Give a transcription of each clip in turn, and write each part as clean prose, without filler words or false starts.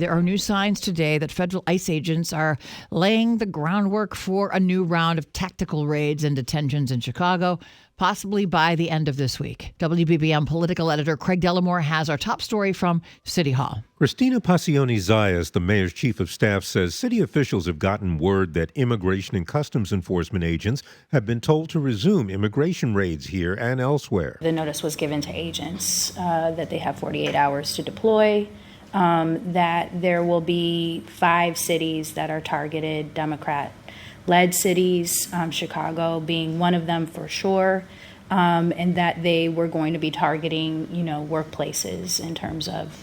There are new signs today that federal ICE agents are laying the groundwork for a new round of tactical raids and detentions in Chicago, possibly by the end of this week. WBBM political editor Craig Dellimore has our top story from City Hall. Christina Passioni-Zayas, the mayor's chief of staff, says city officials have gotten word that immigration and customs enforcement agents have been told to resume immigration raids here and elsewhere. The notice was given to agents that they have 48 hours to deploy. That there will be 5 cities that are targeted, Democrat-led cities, Chicago being one of them for sure, and that they were going to be targeting, workplaces in terms of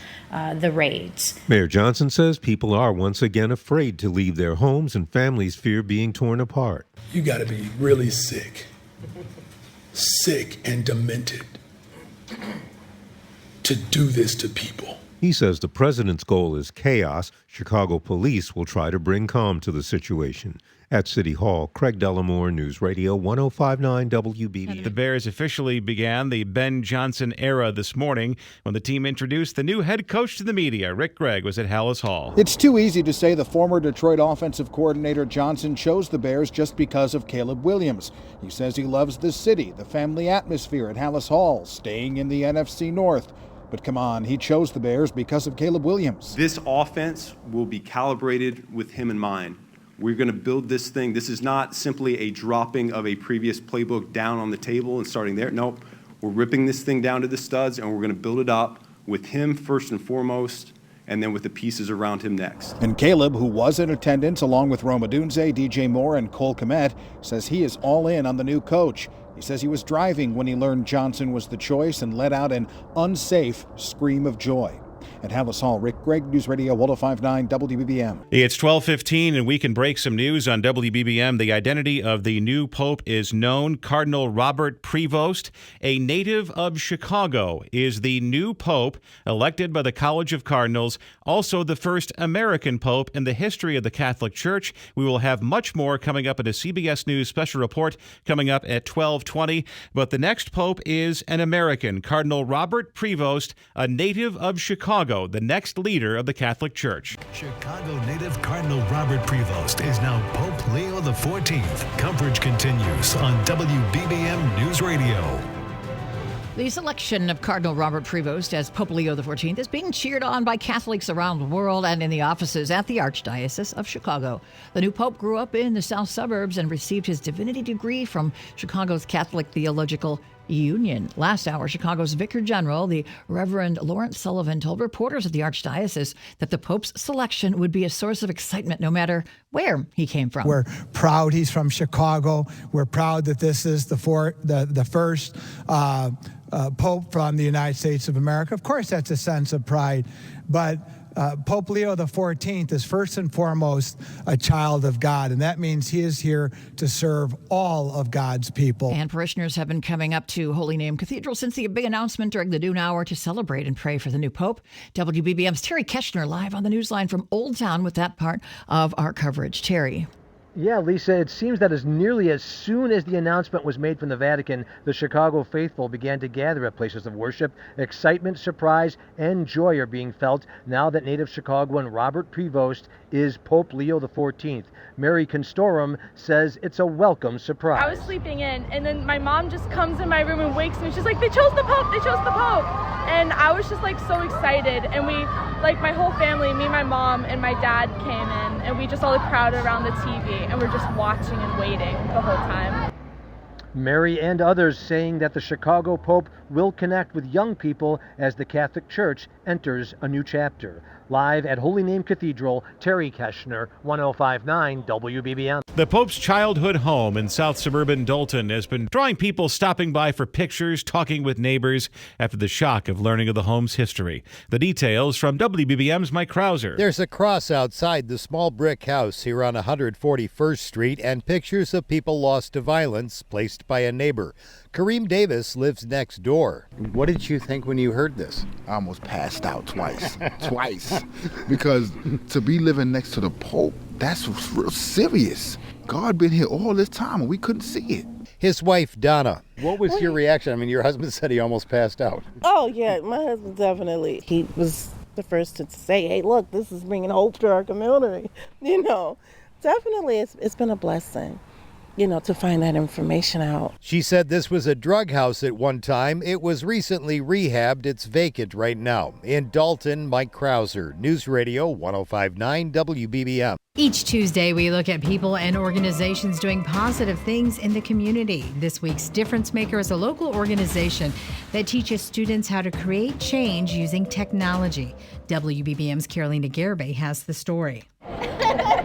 the raids. Mayor Johnson says people are once again afraid to leave their homes and families fear being torn apart. You got to be really sick and demented to do this to people. He says the president's goal is chaos. Chicago police will try to bring calm to the situation. At City Hall, Craig Dellimore, News Radio 105.9 WBBM. The Bears officially began the Ben Johnson era this morning when the team introduced the new head coach to the media. Gregg was at Halas Hall. It's too easy to say the former Detroit offensive coordinator Johnson chose the Bears just because of Caleb Williams. He says he loves the city, the family atmosphere at Halas Hall, staying in the NFC North. But come on, he chose the Bears because of Caleb Williams. This offense will be calibrated with him in mind. We're going to build this thing. This is not simply a dropping of a previous playbook down on the table and starting there. Nope, we're ripping this thing down to the studs, and we're going to build it up with him first and foremost, and then with the pieces around him next. And Caleb, who was in attendance along with Roma Dunze, DJ Moore, and Cole Kmet, says he is all in on the new coach. He says he was driving when he learned Johnson was the choice and let out an unsafe scream of joy. At Halas Hall, Gregg, News Radio 105.9 WBBM. It's 12:15, and we can break some news on WBBM. The identity of the new pope is known. Cardinal Robert Prevost, a native of Chicago, is the new pope elected by the College of Cardinals, also the first American pope in the history of the Catholic Church. We will have much more coming up in a CBS News special report coming up at 12:20. But the next pope is an American, Cardinal Robert Prevost, a native of Chicago, the next leader of the Catholic Church. Chicago-native Cardinal Robert Prevost is now Pope Leo XIV. Coverage continues on WBBM Newsradio. The selection of Cardinal Robert Prevost as Pope Leo XIV is being cheered on by Catholics around the world and in the offices at the Archdiocese of Chicago. The new pope grew up in the south suburbs and received his divinity degree from Chicago's Catholic Theological Union. Last hour, Chicago's Vicar General, the Reverend Lawrence Sullivan, told reporters at the Archdiocese that the Pope's selection would be a source of excitement no matter where he came from. We're proud he's from Chicago. We're proud that this is the first Pope from the United States of America. Of course, that's a sense of pride, but Pope Leo XIV is first and foremost a child of God, and that means he is here to serve all of God's people. And parishioners have been coming up to Holy Name Cathedral since the big announcement during the noon hour to celebrate and pray for the new pope. WBBM's Terry Keshner live on the Newsline from Old Town with that part of our coverage. Terry. Yeah, Lisa, it seems that as nearly as soon as the announcement was made from the Vatican, the Chicago faithful began to gather at places of worship. Excitement, surprise, and joy are being felt now that native Chicagoan Robert Prevost is Pope Leo XIV. Mary Constorum says it's a welcome surprise. I was sleeping in, and then my mom just comes in my room and wakes me. She's like, they chose the Pope, they chose the Pope. And I was just like so excited. And we, like my whole family, me, my mom, and my dad came in, and we just all crowded around the TV, and we're just watching and waiting the whole time. Mary and others saying that the Chicago Pope will connect with young people as the Catholic Church enters a new chapter. Live at Holy Name Cathedral, Terry Keshner, 105.9 WBBM. The Pope's childhood home in south suburban Dolton has been drawing people stopping by for pictures, talking with neighbors after the shock of learning of the home's history. The details from WBBM's Mike Krauser. There's a cross outside the small brick house here on 141st Street and pictures of people lost to violence placed by a neighbor. Kareem Davis lives next door. What did you think when you heard this? I almost passed out twice. Because to be living next to the Pope, that's real serious. God been here all this time and we couldn't see it. His wife, Donna. What was your reaction? I mean, your husband said he almost passed out. Oh, yeah, my husband definitely. He was the first to say, hey, look, this is bringing hope to our community. Definitely it's been a blessing, to find that information out. She said this was a drug house at one time. It was recently rehabbed. It's vacant right now. In Dalton, Mike Krauser, News Radio 105.9 WBBM. Each Tuesday, we look at people and organizations doing positive things in the community. This week's Difference Maker is a local organization that teaches students how to create change using technology. WBBM's Carolina Garibay has the story.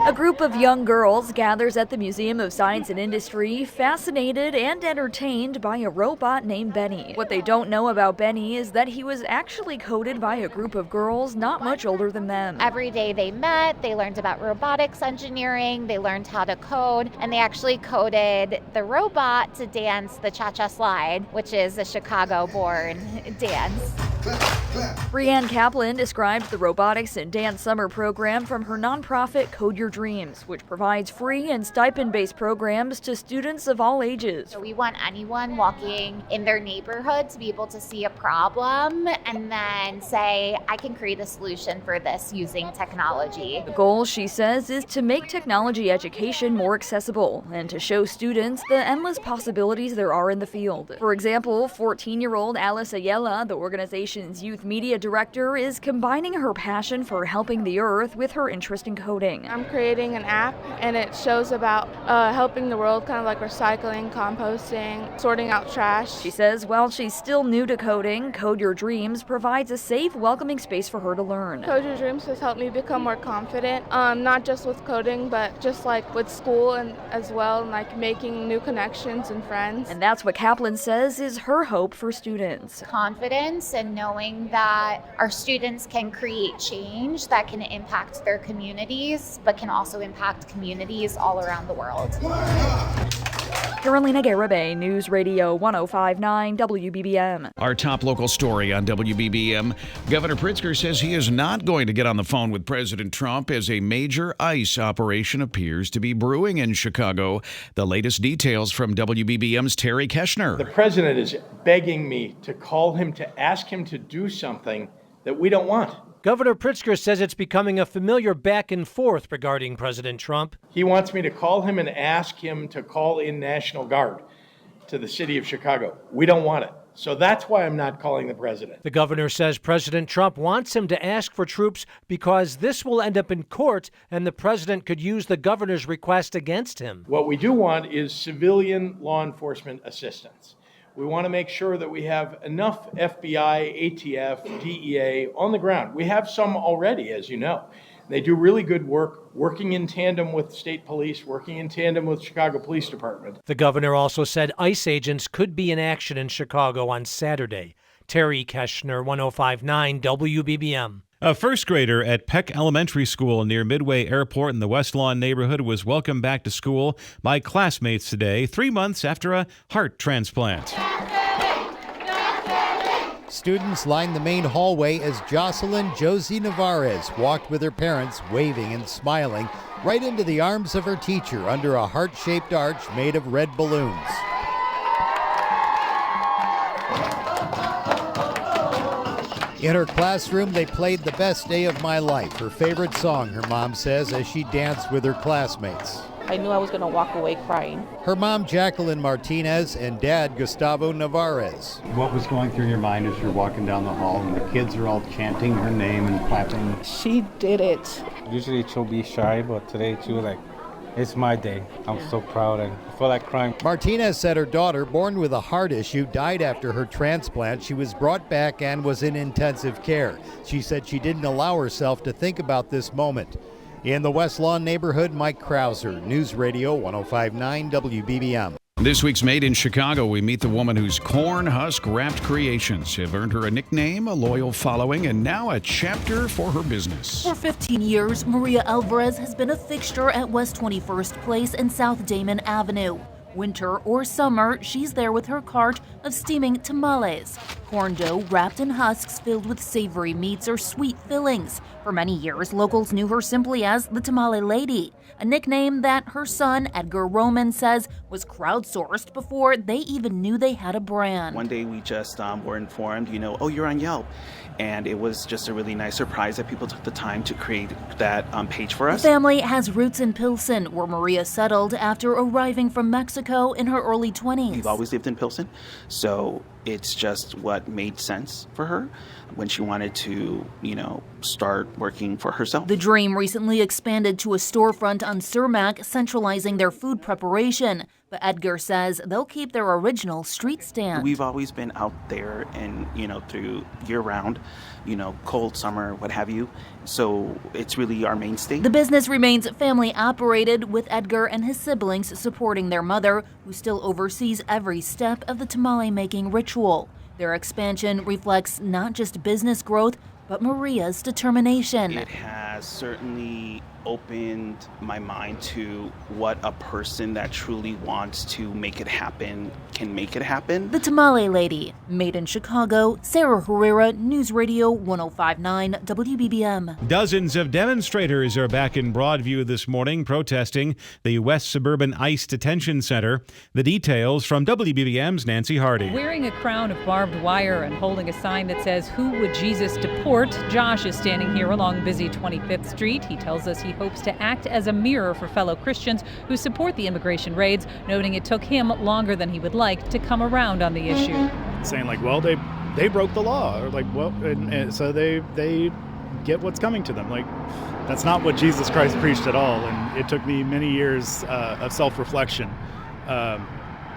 A group of young girls gathers at the Museum of Science and Industry, fascinated and entertained by a robot named Benny. What they don't know about Benny is that he was actually coded by a group of girls not much older than them. Every day they met, they learned about robotics engineering, they learned how to code, and they actually coded the robot to dance the cha-cha slide, which is a Chicago-born dance. Brianne Kaplan described the robotics and dance summer program from her nonprofit Code Your Dreams, which provides free and stipend-based programs to students of all ages. So we want anyone walking in their neighborhood to be able to see a problem and then say, I can create a solution for this using technology. The goal, she says, is to make technology education more accessible and to show students the endless possibilities there are in the field. For example, 14-year-old Alice Ayala, the organization's youth media director, is combining her passion for helping the earth with her interest in coding. I'm creating an app, and it shows about helping the world, kind of like recycling, composting, sorting out trash. She says while she's still new to coding, Code Your Dreams provides a safe, welcoming space for her to learn. Code Your Dreams has helped me become more confident, not just with coding, but just like with school and as well, and like making new connections and friends. And that's what Kaplan says is her hope for students. Confidence and knowing that our students can create change that can impact their communities, but can also impact communities all around the world. Carolina Garibay, News Radio 105.9 WBBM. Our top local story on WBBM. Governor Pritzker says he is not going to get on the phone with President Trump as a major ICE operation appears to be brewing in Chicago. The latest details from WBBM's Terry Keshner. The president is begging me to call him to ask him to do something that we don't want. Governor Pritzker says it's becoming a familiar back and forth regarding President Trump. He wants me to call him and ask him to call in National Guard to the city of Chicago. We don't want it. So that's why I'm not calling the president. The governor says President Trump wants him to ask for troops because this will end up in court and the president could use the governor's request against him. What we do want is civilian law enforcement assistance. We want to make sure that we have enough FBI, ATF, DEA on the ground. We have some already, as you know. They do really good work, working in tandem with state police, working in tandem with Chicago Police Department. The governor also said ICE agents could be in action in Chicago on Saturday. Terry Keshner, 105.9 WBBM. A first grader at Peck Elementary School near Midway Airport in the West Lawn neighborhood was welcomed back to school by classmates today, 3 months after a heart transplant. Students lined the main hallway as Jocelyn Josie Navarez walked with her parents, waving and smiling, right into the arms of her teacher under a heart-shaped arch made of red balloons. In her classroom, they played The Best Day of My Life, her favorite song, her mom says, as she danced with her classmates. I knew I was going to walk away crying. Her mom, Jacqueline Martinez, and dad, Gustavo Navarez. What was going through your mind as you're walking down the hall and the kids are all chanting her name and clapping? She did it. Usually she'll be shy, but today she was like, it's my day. I'm so proud and I feel like crying. Martinez said her daughter, born with a heart issue, died after her transplant. She was brought back and was in intensive care. She said she didn't allow herself to think about this moment. In the West Lawn neighborhood, Mike Krauser, News Radio 105.9 WBBM. This week's Made in Chicago, we meet the woman whose corn husk wrapped creations have earned her a nickname, a loyal following, and now a chapter for her business. For 15 years, Maria Alvarez has been a fixture at West 21st Place and South Damon Avenue. Winter or summer, she's there with her cart of steaming tamales, corn dough wrapped in husks filled with savory meats or sweet fillings. For many years, locals knew her simply as the Tamale Lady, a nickname that her son, Edgar Roman, says was crowdsourced before they even knew they had a brand. One day we just were informed, oh, you're on Yelp. and it was just a really nice surprise that people took the time to create that page for us. The family has roots in Pilsen, where Maria settled after arriving from Mexico in her early 20s. We've always lived in Pilsen, so it's just what made sense for her when she wanted to, start working for herself. The Dream recently expanded to a storefront on Cermak, centralizing their food preparation. But Edgar says they'll keep their original street stand. We've always been out there and, through year-round, cold, summer, what have you. So it's really our mainstay. The business remains family-operated, with Edgar and his siblings supporting their mother, who still oversees every step of the tamale-making ritual. Their expansion reflects not just business growth, but Maria's determination. It has certainly opened my mind to what a person that truly wants to make it happen can make it happen. The Tamale Lady, made in Chicago, Sarah Herrera, News Radio 1059 WBBM. Dozens of demonstrators are back in Broadview this morning protesting the West Suburban ICE Detention Center. The details from WBBM's Nancy Harty. Wearing a crown of barbed wire and holding a sign that says, "Who would Jesus deport?" Josh is standing here along busy 25th Street. He tells us he hopes to act as a mirror for fellow Christians who support the immigration raids, noting it took him longer than he would like to come around on the issue. Saying they broke the law, or and so they get what's coming to them. That's not what Jesus Christ preached at all. And it took me many years of self-reflection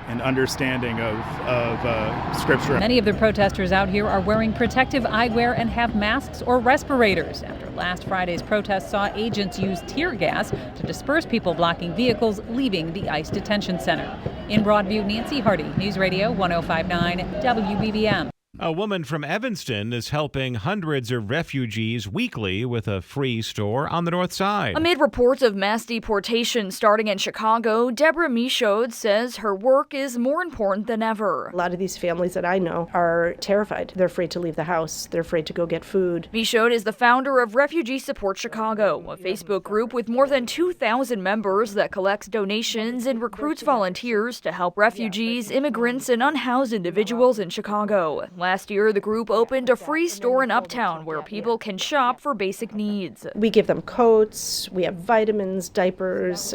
and understanding of Scripture. Many of the protesters out here are wearing protective eyewear and have masks or respirators after last Friday's protest saw agents use tear gas to disperse people blocking vehicles leaving the ICE detention center. In Broadview, Nancy Harty, News Radio 1059 WBBM. A woman from Evanston is helping hundreds of refugees weekly with a free store on the north side. Amid reports of mass deportation starting in Chicago, Deborah Michaud says her work is more important than ever. A lot of these families that I know are terrified. They're afraid to leave the house. They're afraid to go get food. Michaud is the founder of Refugee Support Chicago, a Facebook group with more than 2,000 members that collects donations and recruits volunteers to help refugees, immigrants, and unhoused individuals in Chicago. Last year, the group opened a free store in Uptown where people can shop for basic needs. We give them coats, we have vitamins, diapers,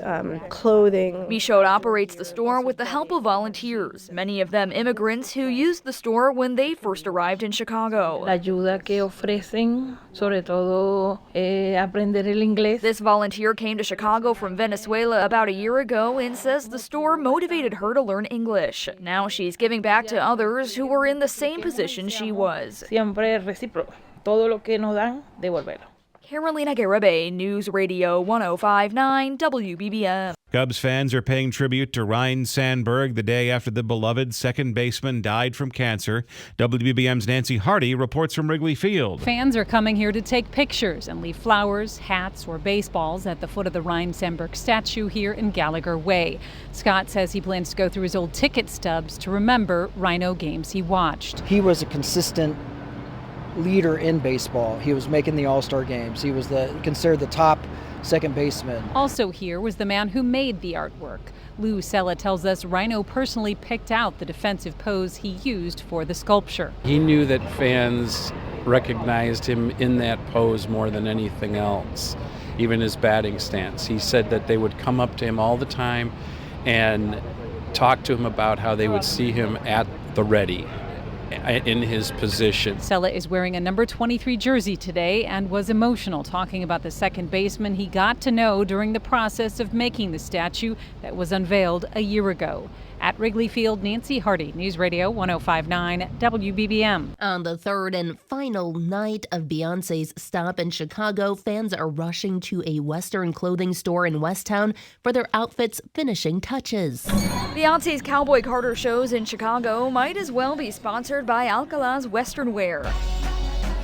clothing. Michaud operates the store with the help of volunteers, many of them immigrants who used the store when they first arrived in Chicago. La ayuda que ofrecen, sobre todo aprender el inglés. This volunteer came to Chicago from Venezuela about a year ago and says the store motivated her to learn English. Now she's giving back to others who were in the same position she was. Siempre recíproco. Todo lo que nos dan, devolverlo. Carolina Garibay, News Radio 1059 WBBM. Cubs fans are paying tribute to Ryne Sandberg the day after the beloved second baseman died from cancer. WBBM's Nancy Harty reports from Wrigley Field. Fans are coming here to take pictures and leave flowers, hats, or baseballs at the foot of the Ryne Sandberg statue here in Gallagher Way. Scott says he plans to go through his old ticket stubs to remember Rhino games he watched. He was a consistent leader in baseball. He was making the All-Star games. He was considered the top second baseman. Also here was the man who made the artwork. Lou Sella tells us Rhino personally picked out the defensive pose he used for the sculpture. He knew that fans recognized him in that pose more than anything else, even his batting stance. He said that they would come up to him all the time and talk to him about how they would see him at the ready in his position. Sella is wearing a number 23 jersey today and was emotional talking about the second baseman he got to know during the process of making the statue that was unveiled a year ago. At Wrigley Field, Nancy Harty, News Radio 1059 WBBM. On the third and final night of Beyonce's stop in Chicago, fans are rushing to a Western clothing store in Westtown for their outfits' finishing touches. Beyonce's Cowboy Carter shows in Chicago might as well be sponsored by Alcala's Western Wear.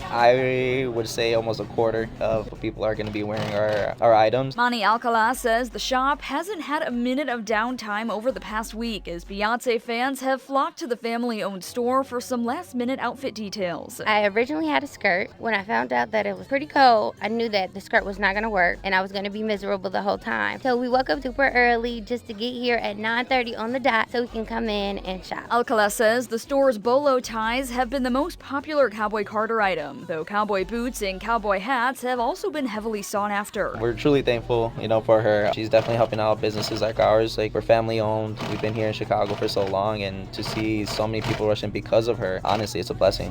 I would say almost a quarter of people are going to be wearing our items. Monty Alcala says the shop hasn't had a minute of downtime over the past week as Beyonce fans have flocked to the family-owned store for some last-minute outfit details. I originally had a skirt. When I found out that it was pretty cold, I knew that the skirt was not going to work and I was going to be miserable the whole time. So we woke up super early just to get here at 9:30 on the dot so we can come in and shop. Alcala says the store's bolo ties have been the most popular Cowboy Carter item. welcome, though cowboy boots and cowboy hats have also been heavily sought after. We're truly thankful, for her. She's definitely helping out businesses like ours. Like, we're family owned. We've been here in Chicago for so long, and to see so many people rushing because of her, honestly, it's a blessing.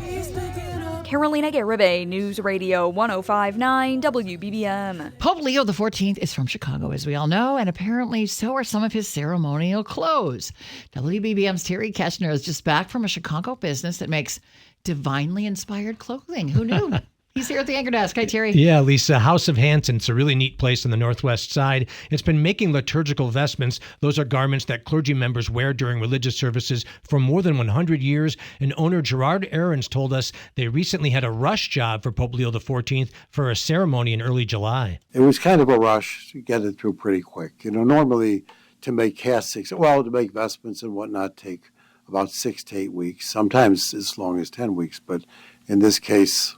Carolina Garibay, News Radio 105.9 WBBM. Pope Leo XIV is from Chicago, as we all know, and apparently so are some of his ceremonial clothes. WBBM's Terry Keshner is just back from a Chicago business that makes divinely inspired clothing. Who knew? He's here at the Anchor Desk. Hi, Terry. Yeah, Lisa. House of Hanson. It's a really neat place on the Northwest Side. It's been making liturgical vestments. Those are garments that clergy members wear during religious services for more than 100 years. And owner Gerard Ahrens told us they recently had a rush job for Pope Leo XIV for a ceremony in early July. It was kind of a rush to get it through pretty quick. Normally to make caskets, to make vestments and whatnot take about 6 to 8 weeks, sometimes as long as 10 weeks. But in this case,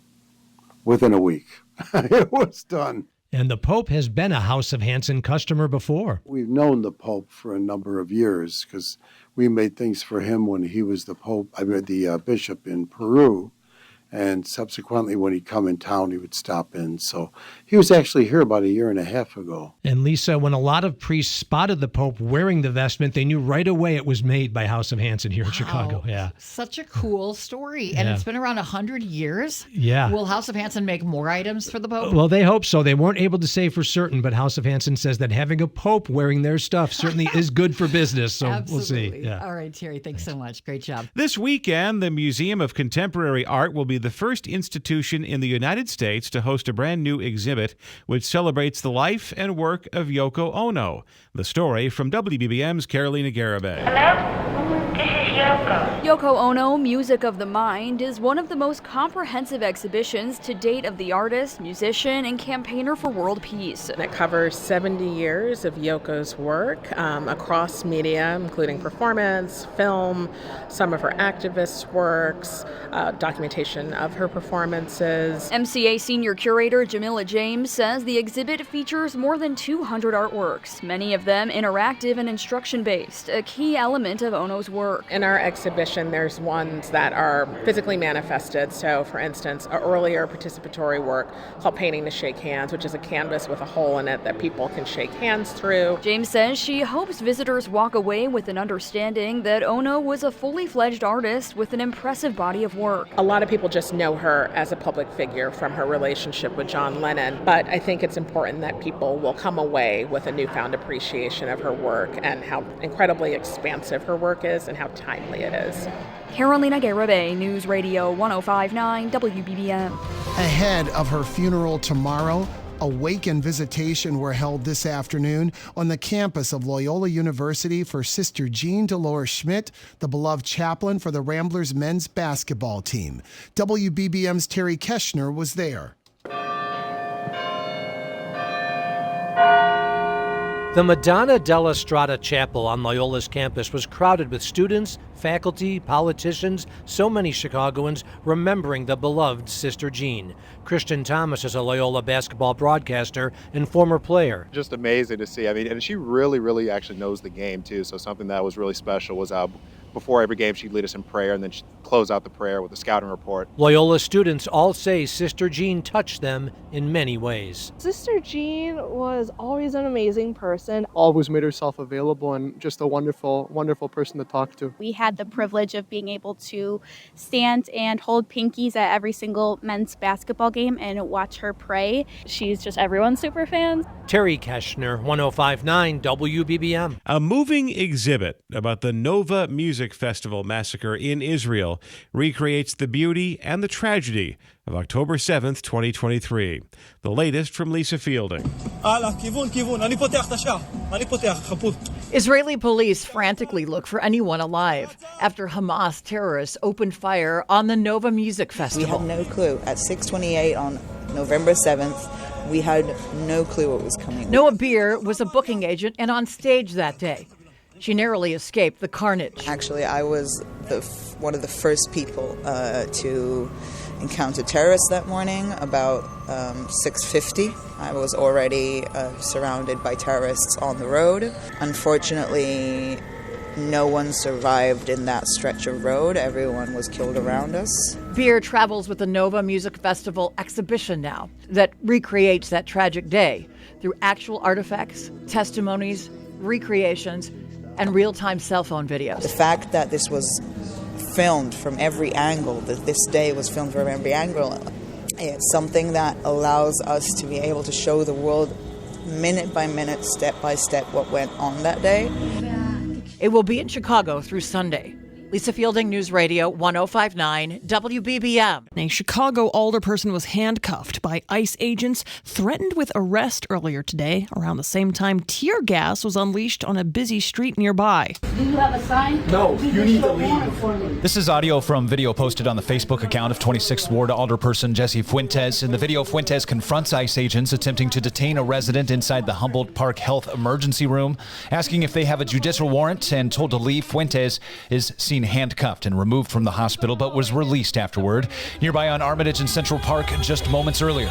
within a week, it was done. And the Pope has been a House of Hanson customer before. We've known the Pope for a number of years because we made things for him when he was the bishop in Peru. And subsequently, when he'd come in town, he would stop in. So he was actually here about 1.5 years ago. And Lisa, when a lot of priests spotted the Pope wearing the vestment, they knew right away it was made by House of Hanson here in Chicago. Yeah, such a cool story. And it's been around 100 years. Yeah. Will House of Hanson make more items for the Pope? Well, they hope so. They weren't able to say for certain, but House of Hanson says that having a Pope wearing their stuff certainly is good for business. So Absolutely. We'll see. Yeah. All right, Terry, thanks so much. Great job. This weekend, the Museum of Contemporary Art will be the first institution in the United States to host a brand new exhibit which celebrates the life and work of Yoko Ono. The story from WBBM's Carolina Garibay. Hello, this is Yoko. Yoko Ono, Music of the Mind, is one of the most comprehensive exhibitions to date of the artist, musician, and campaigner for world peace. It covers 70 years of Yoko's work across media, including performance, film, some of her activist works, documentation of her performances. MCA Senior Curator Jamila James says the exhibit features more than 200 artworks, many of them interactive and instruction-based, a key element of Ono's work. In our exhibition, there's ones that are physically manifested. So, for instance, an earlier participatory work called Painting to Shake Hands, which is a canvas with a hole in it that people can shake hands through. James says she hopes visitors walk away with an understanding that Ono was a fully fledged artist with an impressive body of work. A lot of people just know her as a public figure from her relationship with John Lennon, but I think it's important that people will come away with a newfound appreciation of her work and how incredibly expansive her work is and how timely it is. Carolina Garibay, News Radio 105.9 WBBM. Ahead of her funeral tomorrow, a wake and visitation were held this afternoon on the campus of Loyola University for Sister Jean Dolores Schmidt, the beloved chaplain for the Ramblers men's basketball team. WBBM's Terry Keshner was there. The Madonna della Strada Chapel on Loyola's campus was crowded with students, faculty, politicians, so many Chicagoans remembering the beloved Sister Jean. Christian Thomas is a Loyola basketball broadcaster and former player. Just amazing to see. I mean, and she really actually knows the game, too. So something that was really special was before every game, she'd lead us in prayer, and then she'd close out the prayer with a scouting report. Loyola students all say Sister Jean touched them in many ways. Sister Jean was always an amazing person. Always made herself available and just a wonderful person to talk to. We had the privilege of being able to stand and hold pinkies at every single men's basketball game and watch her pray. She's just everyone's super fan. Terry Keshner, 105.9 WBBM. A moving exhibit about the Nova Music Festival massacre in Israel recreates the beauty and the tragedy of October 7th, 2023. The latest from Lisa Fielding. Israeli police frantically look for anyone alive after Hamas terrorists opened fire on the Nova Music Festival. We had no clue. At 6:28 on November 7th, we had no clue what was coming. Noah Beer was a booking agent and on stage that day. She narrowly escaped the carnage. Actually, I was one of the first people to encounter terrorists that morning, about 6:50. I was already surrounded by terrorists on the road. Unfortunately, No one survived in that stretch of road. Everyone was killed around us. Beer travels with the Nova Music Festival exhibition now that recreates that tragic day through actual artifacts, testimonies, recreations, and real-time cell phone videos. The fact that this was filmed from every angle, that this day was filmed from every angle, it's something that allows us to be able to show the world minute by minute, step by step, what went on that day. It will be in Chicago through Sunday. Lisa Fielding, News Radio 1059 WBBM. A Chicago alderperson was handcuffed by ICE agents, threatened with arrest earlier today. Around the same time, tear gas was unleashed on a busy street nearby. Do you have a sign? No, you need to leave. This is audio from video posted on the Facebook account of 26th Ward alderperson Jesse Fuentes. In the video, Fuentes confronts ICE agents attempting to detain a resident inside the Humboldt Park Health Emergency Room, asking if they have a judicial warrant, and told to leave. Fuentes is seen handcuffed and removed from the hospital, but was released afterward. Nearby on Armitage and Central Park just moments earlier,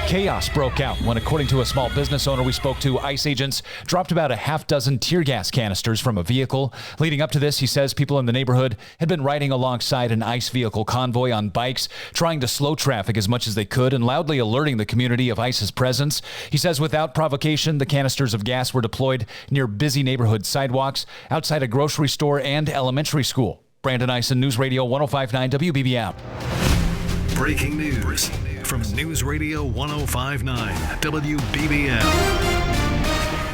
chaos broke out when, according to a small business owner we spoke to, ICE agents dropped about a half dozen tear gas canisters from a vehicle. Leading up to this, he says people in the neighborhood had been riding alongside an ICE vehicle convoy on bikes, trying to slow traffic as much as they could and loudly alerting the community of ICE's presence. He says without provocation, the canisters of gas were deployed near busy neighborhood sidewalks, outside a grocery store and elementary school. Brandon Ison, News Radio 1059 WBBM. Breaking news from News Radio 1059 WBBM.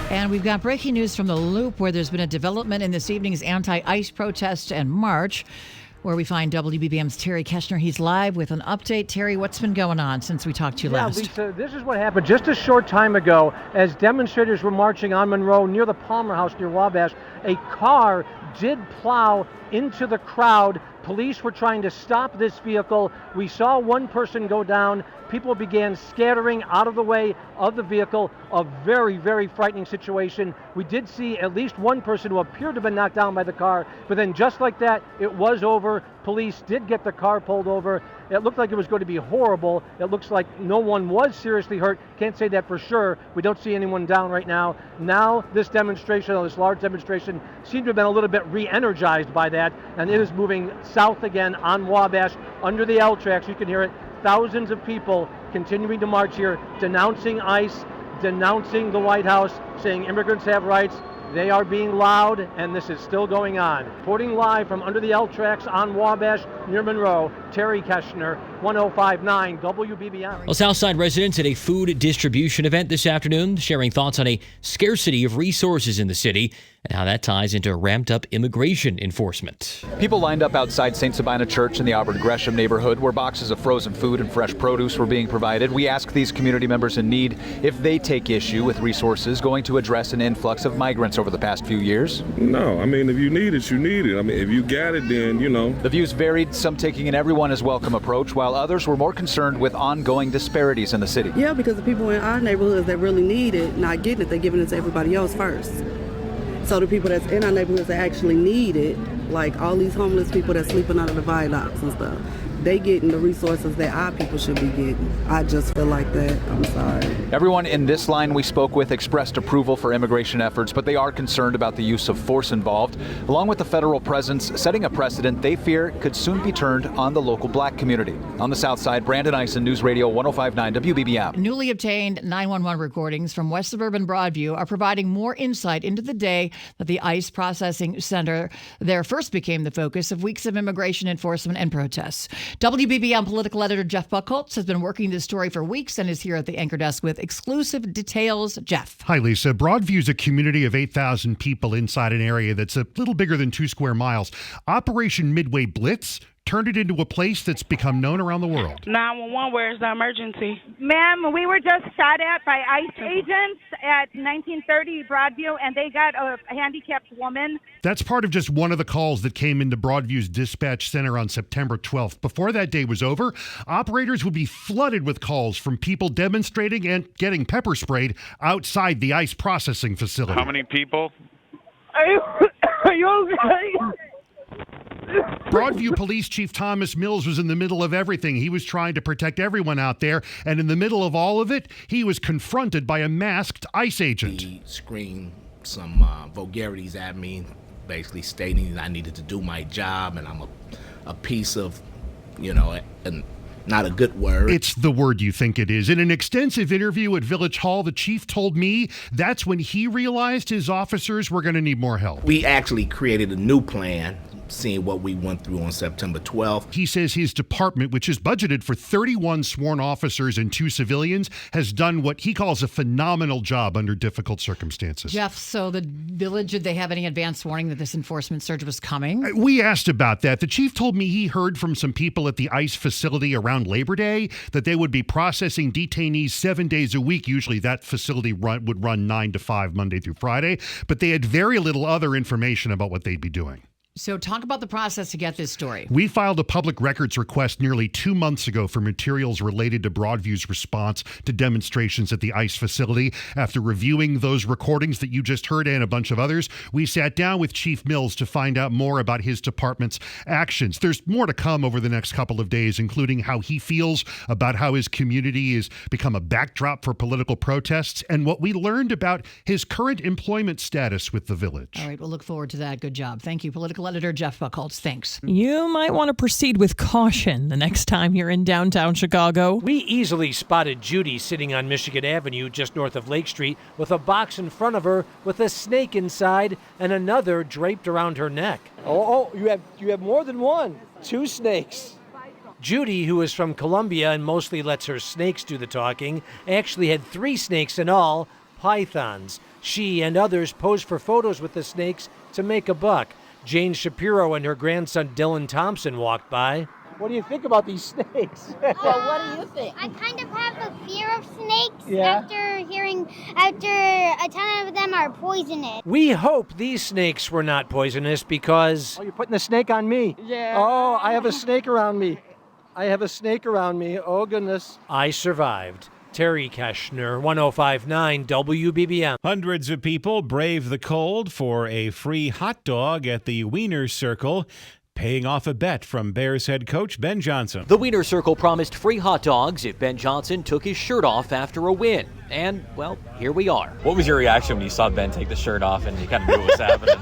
And we've got breaking news from the Loop, where there's been a development in this evening's anti-ICE protest and march, where we find WBBM's Terry Keshner. He's live with an update. Terry, what's been going on since we talked to you last? Lisa, this is what happened just a short time ago. As demonstrators were marching on Monroe near the Palmer House near Wabash, a car did plow into the crowd. Police were trying to stop this vehicle. We saw one person go down. People began scattering out of the way of the vehicle. A very, very frightening situation. We did see at least one person who appeared to have been knocked down by the car, but then just like that, it was over. Police did get the car pulled over. It looked like it was going to be horrible. It looks like no one was seriously hurt. Can't say that for sure. We don't see anyone down right now. Now this demonstration, this large demonstration, seemed to have been a little bit re-energized by that, and it is moving south again on Wabash under the L tracks. You can hear it. Thousands of people continuing to march here, denouncing ICE, denouncing the White House, saying immigrants have rights. They are being loud, and this is still going on. Reporting live from under the L tracks on Wabash near Monroe, Terry Keshner, 1059 WBBM. Well, Southside residents at a food distribution event this afternoon sharing thoughts on a scarcity of resources in the city and how that ties into ramped-up immigration enforcement. People lined up outside St. Sabina Church in the Auburn Gresham neighborhood where boxes of frozen food and fresh produce were being provided. We asked these community members in need if they take issue with resources going to address an influx of migrants over the past few years. No, I mean, if you need it, you need it. I mean, if you got it, then, you know. The views varied, some taking an everyone is welcome approach, while others were more concerned with ongoing disparities in the city. Yeah, because the people in our neighborhoods that really need it, not getting it, they're giving it to everybody else first. So the people that's in our neighborhoods that actually need it, like all these homeless people that's sleeping under the viaducts and stuff, they getting the resources that our people should be getting. I just feel like that. I'm sorry. Everyone in this line we spoke with expressed approval for immigration efforts, but they are concerned about the use of force involved, along with the federal presence setting a precedent they fear could soon be turned on the local black community. On the south side, Brandon Ison, News Radio 1059 WBBM. Newly obtained 911 recordings from West Suburban Broadview are providing more insight into the day that the ICE processing center there first became the focus of weeks of immigration enforcement and protests. WBBM political editor Geoff Buchholz has been working this story for weeks and is here at the anchor desk with exclusive details. Jeff. Hi, Lisa. Broadview is a community of 8,000 people inside an area that's a little bigger than 2 square miles. Operation Midway Blitz turned it into a place that's become known around the world. 911, where's the emergency? Ma'am, we were just shot at by ICE agents at 1930 Broadview, and they got a handicapped woman. That's part of just one of the calls that came into Broadview's dispatch center on September 12th. Before that day was over, operators would be flooded with calls from people demonstrating and getting pepper sprayed outside the ICE processing facility. How many people? Are you okay? Broadview Police Chief Thomas Mills was in the middle of everything. He was trying to protect everyone out there, and in the middle of all of it, he was confronted by a masked ICE agent. The screen some vulgarities at me, basically stating that I needed to do my job and I'm a piece of, and not a good word. It's the word you think it is. In an extensive interview at Village Hall, the chief told me that's when he realized his officers were going to need more help. We actually created a new plan, seeing what we went through on September 12th. He says his department, which is budgeted for 31 sworn officers and 2 civilians, has done what he calls a phenomenal job under difficult circumstances. Jeff, so the village, did they have any advance warning that this enforcement surge was coming? We asked about that. The chief told me he heard from some people at the ICE facility around Labor Day that they would be processing detainees 7 days a week. Usually that facility would run 9 to 5 Monday through Friday, but they had very little other information about what they'd be doing. So talk about the process to get this story. We filed a public records request nearly 2 months ago for materials related to Broadview's response to demonstrations at the ICE facility. After reviewing those recordings that you just heard and a bunch of others, we sat down with Chief Mills to find out more about his department's actions. There's more to come over the next couple of days, including how he feels about how his community has become a backdrop for political protests and what we learned about his current employment status with the village. All right, we'll look forward to that. Good job. Thank you, political editor Geoff Buchholz. Thanks. You might want to proceed with caution the next time you're in downtown Chicago. We easily spotted Judy sitting on Michigan Avenue just north of Lake Street with a box in front of her with a snake inside and another draped around her neck. Oh, you have more than one. 2 snakes. Judy, who is from Colombia and mostly lets her snakes do the talking, actually had 3 snakes in all, pythons. She and others posed for photos with the snakes to make a buck. Jane Shapiro and her grandson Dylan Thompson walked by. What do you think about these snakes? What do you think? I kind of have a fear of snakes after a ton of them are poisonous. We hope these snakes were not poisonous because... Oh, you're putting the snake on me. Yeah. Oh, I have a snake around me. Oh, goodness. I survived. Terry Keshner, 105.9 WBBM. Hundreds of people brave the cold for a free hot dog at the Wiener Circle, paying off a bet from Bears head coach Ben Johnson. The Wiener Circle promised free hot dogs if Ben Johnson took his shirt off after a win. And, well, here we are. What was your reaction when you saw Ben take the shirt off and you kind of knew what was happening?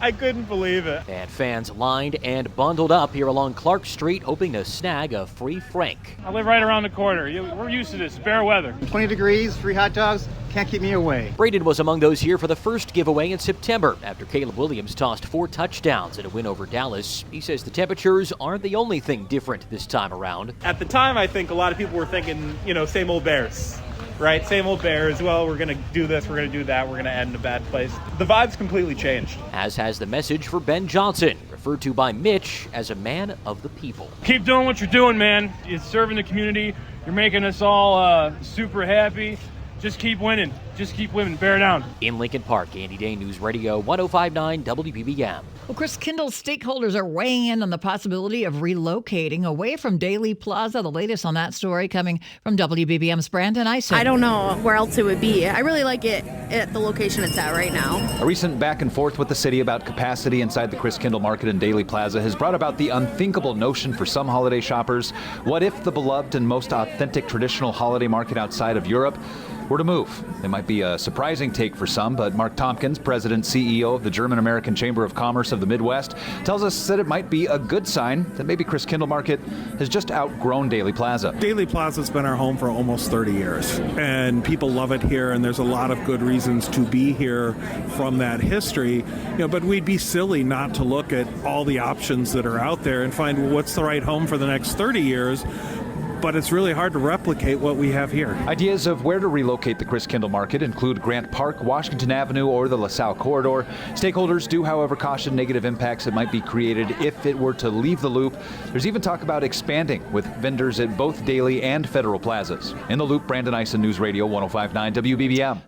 I couldn't believe it. And fans lined and bundled up here along Clark Street, hoping to snag a free Frank. I live right around the corner. We're used to this. Fair weather. 20 degrees, free hot dogs. Can't keep me away. Braden was among those here for the first giveaway in September after Caleb Williams tossed 4 touchdowns in a win over Dallas. He says the temperatures aren't the only thing different this time around. At the time, I think a lot of people were thinking, same old Bears. Right? Same old Bears. Well, we're going to do this, we're going to do that, we're going to end in a bad place. The vibe's completely changed. As has the message for Ben Johnson, referred to by Mitch as a man of the people. Keep doing what you're doing, man. You're serving the community. You're making us all super happy. Just keep winning. Just keep winning. Bear down. In Lincoln Park, Andy Day News Radio 105.9 WBBM. Well, Chris Kindle stakeholders are weighing in on the possibility of relocating away from Daley Plaza. The latest on that story coming from WBBM's Brandon Ison. I don't know where else it would be. I really like it at the location it's at right now. A recent back and forth with the city about capacity inside the Chris Kindle Market in Daley Plaza has brought about the unthinkable notion for some holiday shoppers. What if the beloved and most authentic traditional holiday market outside of Europe were to move? It might be a surprising take for some, but Mark Tompkins, president CEO of the German-American Chamber of Commerce of the Midwest, tells us that it might be a good sign that maybe Chris Kindle Market has just outgrown Daley Plaza. Daley Plaza's been our home for almost 30 years, and people love it here, and there's a lot of good reasons to be here from that history. But we'd be silly not to look at all the options that are out there and find what's the right home for the next 30 years. But it's really hard to replicate what we have here. Ideas of where to relocate the Chris Kindle Market include Grant Park, Washington Avenue, or the LaSalle Corridor. Stakeholders do, however, caution negative impacts that might be created if it were to leave the Loop. There's even talk about expanding with vendors at both Daley and Federal plazas. In the Loop, Brandon Ison, News Radio 105.9 WBBM.